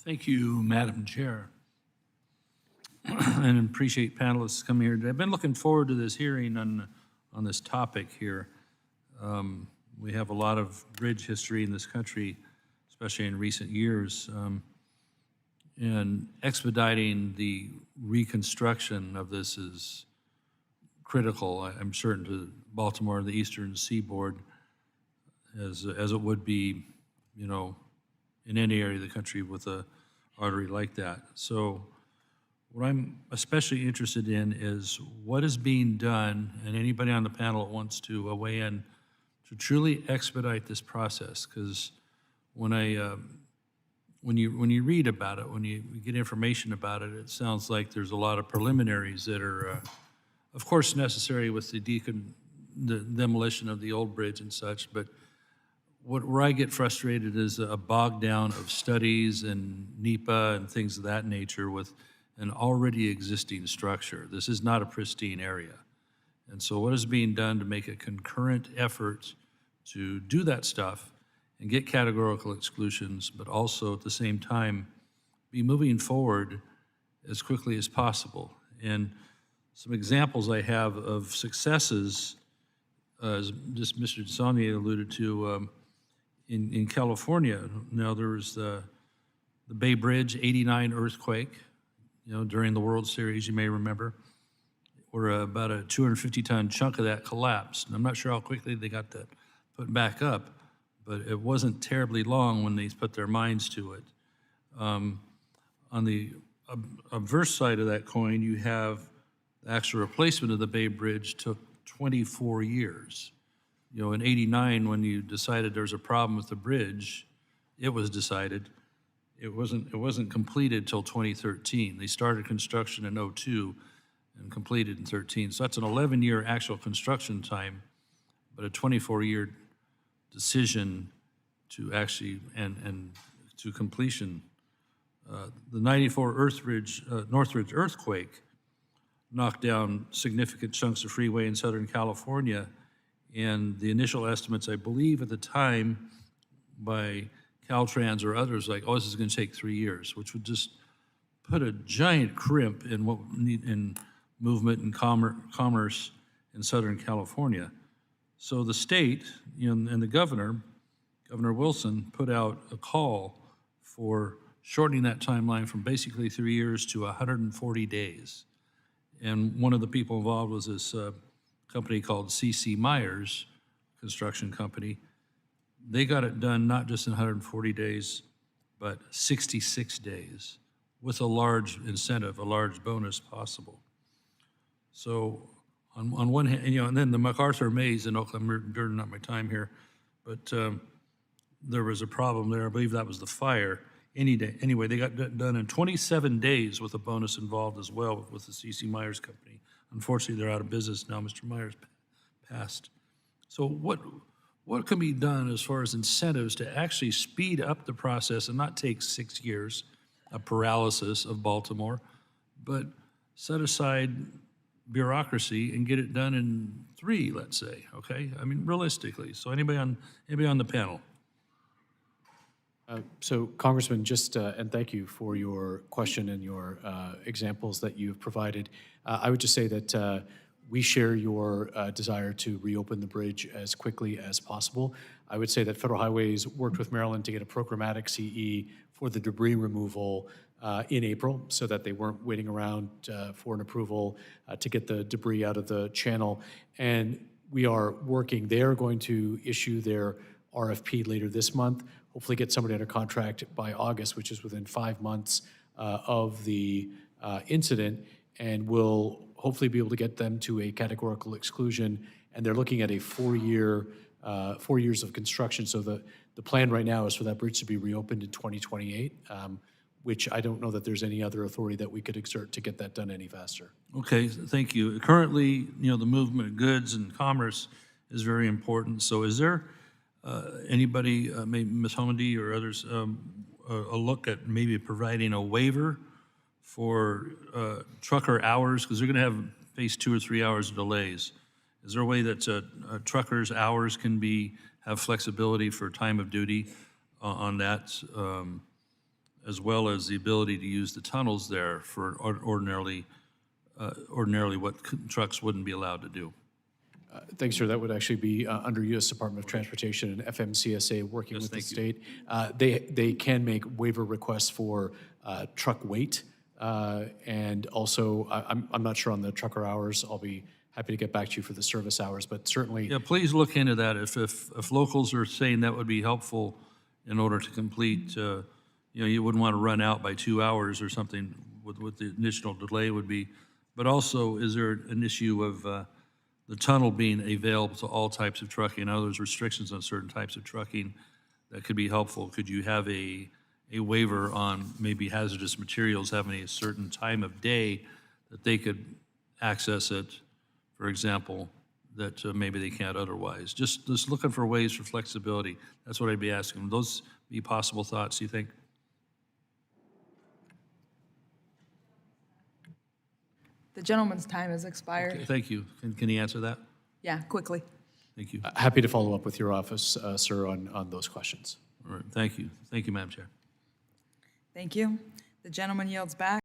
Thank you, Madam Chair. And appreciate panelists coming here. I've been looking forward to this hearing on this topic here. We have a lot of bridge history in this country, especially in recent years. And expediting the reconstruction of this is critical, I'm certain, to Baltimore and the Eastern Seaboard, as it would be, you know, in any area of the country with a artery like that. So what I'm especially interested in is what is being done, and anybody on the panel that wants to weigh in, to truly expedite this process. Because when you read about it, when you get information about it, it sounds like there's a lot of preliminaries that are, of course, necessary with the demolition of the old bridge and such. But where I get frustrated is a bog down of studies and NEPA and things of that nature with an already existing structure. This is not a pristine area. And so what is being done to make a concurrent effort to do that stuff and get categorical exclusions, but also at the same time be moving forward as quickly as possible? And some examples I have of successes, as just Mr. Desaulnier alluded to, in California. Now there was the Bay Bridge '89 earthquake, you know, during the World Series, you may remember, where about a 250-ton chunk of that collapsed. And I'm not sure how quickly they got that put back up, but it wasn't terribly long when they put their minds to it. On the obverse side of that coin, you have the actual replacement of the Bay Bridge took 24 years. You know, in '89, when you decided there was a problem with the bridge, it was decided. It wasn't completed till 2013. They started construction in '02 and completed in '13. So that's an 11-year actual construction time, but a 24-year decision to actually and to completion. The '94 Northridge earthquake knocked down significant chunks of freeway in Southern California, and the initial estimates, I believe at the time, by Caltrans or others, like, oh, this is going to take 3 years, which would just put a giant crimp in in movement and commerce in Southern California. So the state, you know, and the Governor Wilson, put out a call for shortening that timeline from basically 3 years to 140 days. And one of the people involved was this company called C.C. Myers Construction Company. They got it done not just in 140 days, but 66 days with a large incentive, a large bonus possible. So on one hand, you know, and then the MacArthur Maze in Oakland, during not my time here, but there was a problem there. I believe that was the fire. Anyway, they got done in 27 days with a bonus involved as well with the C.C. Myers Company. Unfortunately, they're out of business now. Mr. Myers passed. So what can be done as far as incentives to actually speed up the process and not take 6 years, a paralysis of Baltimore, but set aside bureaucracy and get it done in 3, let's say, okay? I mean, realistically. So anybody on the panel? So, Congressman, just, and thank you for your question and your examples that you've provided. I would just say that we share your desire to reopen the bridge as quickly as possible. I would say that Federal Highways worked with Maryland to get a programmatic CE for the debris removal in April, so that they weren't waiting around for an approval to get the debris out of the channel. And we are working. They are going to issue their RFP later this month, hopefully get somebody under contract by August, which is within 5 months of the incident, and we'll hopefully be able to get them to a categorical exclusion. And they're looking at a 4 years of construction. So the plan right now is for that bridge to be reopened in 2028, which I don't know that there's any other authority that we could exert to get that done any faster. Okay, thank you. Currently, you know, the movement of goods and commerce is very important. So is there anybody, maybe Ms. Homedy or others, a look at maybe providing a waiver for trucker hours, because they're going to face 2 or 3 hours of delays? Is there a way that truckers' hours can have flexibility for time of duty on that? as well as the ability to use the tunnels there for ordinarily what trucks wouldn't be allowed to do. Thanks, sir. That would actually be under U.S. Department of Transportation and FMCSA working Yes, with the thank you. state. They can make waiver requests for truck weight, and also I'm not sure on the trucker hours. I'll be happy to get back to you for the service hours, but certainly Yeah, please look into that. If locals are saying that would be helpful in order to complete, you wouldn't want to run out by 2 hours or something with the initial delay would be. But also, is there an issue of the tunnel being available to all types of trucking? In other words, restrictions on certain types of trucking that could be helpful. Could you have a waiver on maybe hazardous materials having a certain time of day that they could access it, for example, that maybe they can't otherwise? Just looking for ways for flexibility. That's what I'd be asking. Would those be possible thoughts, do you think? The gentleman's time has expired. Okay, thank you. Can he answer that? Yeah, quickly. Thank you. happy to follow up with your office, sir, on those questions. All right, thank you. Thank you, Madam Chair. Thank you. The gentleman yields back.